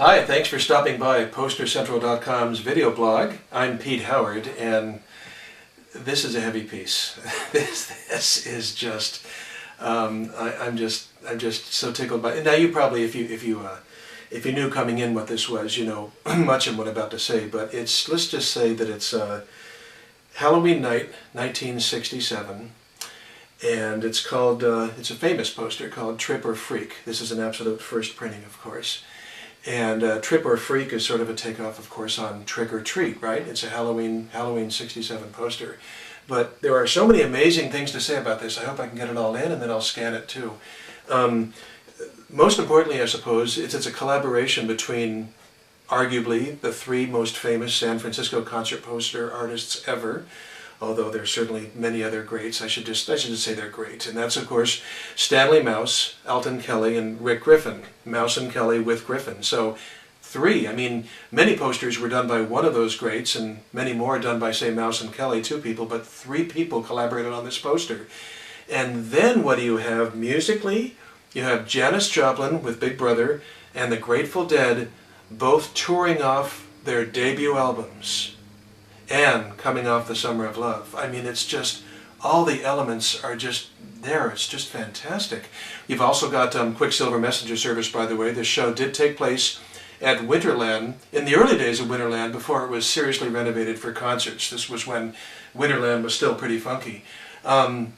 Hi, thanks for stopping by PosterCentral.com's video blog. I'm Pete Howard, and this is a heavy piece. This is just, I'm just so tickled by it. Now, you probably, if you knew coming in what this was, you know much of what I'm about to say. But let's just say that it's Halloween night, 1967. And it's called, it's a famous poster called Trip or Freak. This is an absolute first printing, of course. And Trip or Freak is sort of a takeoff, of course, on Trick or Treat, right? It's a Halloween 67 poster. But there are so many amazing things to say about this. I hope I can get it all in, and then I'll scan it too. Most importantly, I suppose, it's a collaboration between arguably the three most famous San Francisco concert poster artists ever. Although there's certainly many other greats, I should just say they're great. And that's, of course, Stanley Mouse, Alton Kelly, and Rick Griffin. Mouse and Kelly with Griffin. So three. I mean, many posters were done by one of those greats, and many more done by, say, Mouse and Kelly, two people, but three people collaborated on this poster. And then what do you have musically? You have Janis Joplin with Big Brother and the Grateful Dead both touring off their debut albums and coming off the Summer of Love. I mean, it's just, all the elements are just there. It's just fantastic. You've also got Quicksilver Messenger Service, by the way. This show did take place at Winterland, in the early days of Winterland, before it was seriously renovated for concerts. This was when Winterland was still pretty funky. But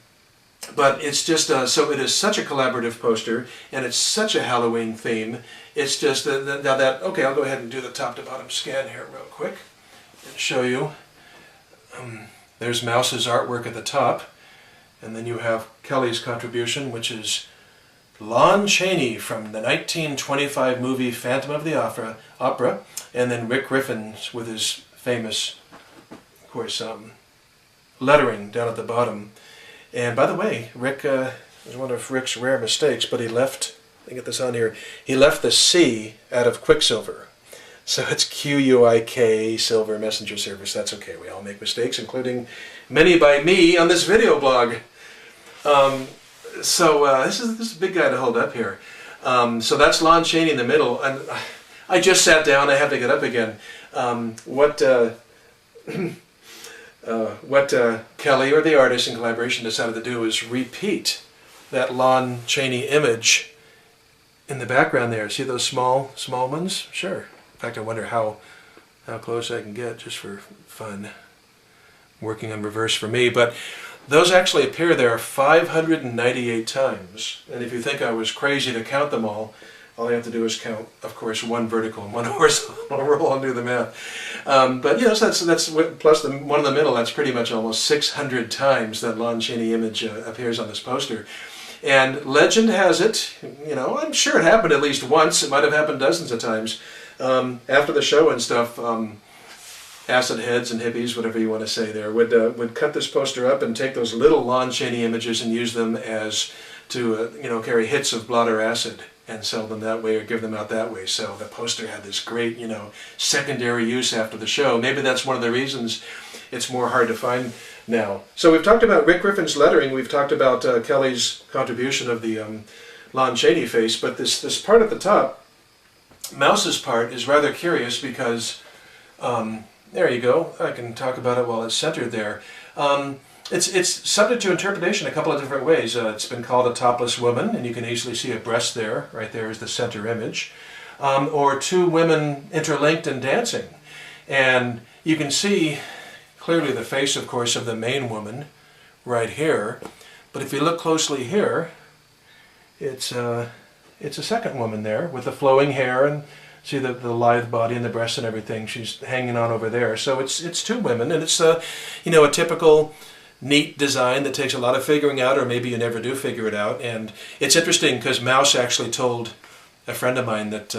it's just, so it is such a collaborative poster, and it's such a Halloween theme. It's just, okay, I'll go ahead and do the top to bottom scan here real quick and show you. There's Mouse's artwork at the top, and then you have Kelly's contribution, which is Lon Chaney from the 1925 movie Phantom of the Opera, and then Rick Griffin's with his famous, of course, lettering down at the bottom. And by the way, Rick was one of Rick's rare mistakes, but he left, let me get this on here, he left the C out of Quicksilver. So it's Q-U-I-K, Silver Messenger Service. That's okay, we all make mistakes, including many by me on this video blog. This is a big guy to hold up here. So that's Lon Chaney in the middle. And I just sat down, I have to get up again. What Kelly, or the artist in collaboration, decided to do is repeat that Lon Chaney image in the background there. See those small ones? Sure. In fact, I wonder how close I can get just for fun. Working on reverse for me, but those actually appear there 598 times. And if you think I was crazy to count them all I have to do is count, of course, one vertical and one horizontal roll and do the math. But yes, that's plus the one in the middle. That's pretty much almost 600 times that Lon Chaney image appears on this poster. And legend has it, you know, I'm sure it happened at least once. It might have happened dozens of times. After the show and stuff, acid heads and hippies, whatever you want to say there, would cut this poster up and take those little Lon Chaney images and use them as to carry hits of blotter acid and sell them that way or give them out that way. So the poster had this great, secondary use after the show. Maybe that's one of the reasons it's more hard to find now. So we've talked about Rick Griffin's lettering. We've talked about Kelly's contribution of the Lon Chaney face. But this part at the top, Mouse's part, is rather curious because, there you go. I can talk about it while it's centered there. It's subject to interpretation a couple of different ways. It's been called a topless woman, and you can easily see a breast there. Right there is the center image. Or two women interlinked and dancing. And you can see clearly the face, of course, of the main woman right here. But if you look closely here, it's a second woman there with the flowing hair, and see the lithe body and the breasts and everything. She's hanging on over there. So it's two women, and it's a typical neat design that takes a lot of figuring out, or maybe you never do figure it out. And it's interesting because Mouse actually told a friend of mine that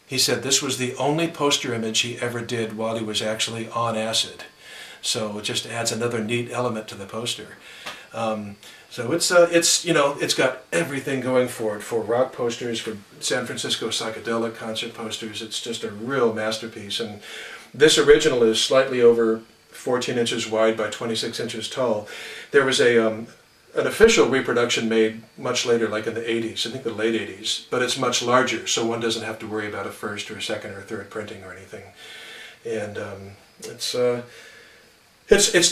he said this was the only poster image he ever did while he was actually on acid. So it just adds another neat element to the poster. So it's got everything going for it, for rock posters, for San Francisco psychedelic concert posters. It's just a real masterpiece. And this original is slightly over 14 inches wide by 26 inches tall. There was a an official reproduction made much later, like in the 80s, I think the late 80s, but it's much larger, so one doesn't have to worry about a first or a second or a third printing or anything. And it's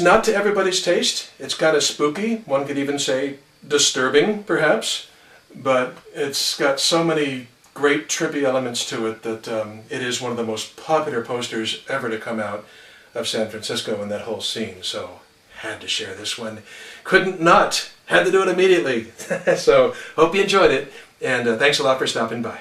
not to everybody's taste. It's kind of spooky. One could even say disturbing, perhaps, but it's got so many great trippy elements to it that it is one of the most popular posters ever to come out of San Francisco and that whole scene. So had to share this one. Couldn't not. Had to do it immediately. So hope you enjoyed it, and thanks a lot for stopping by.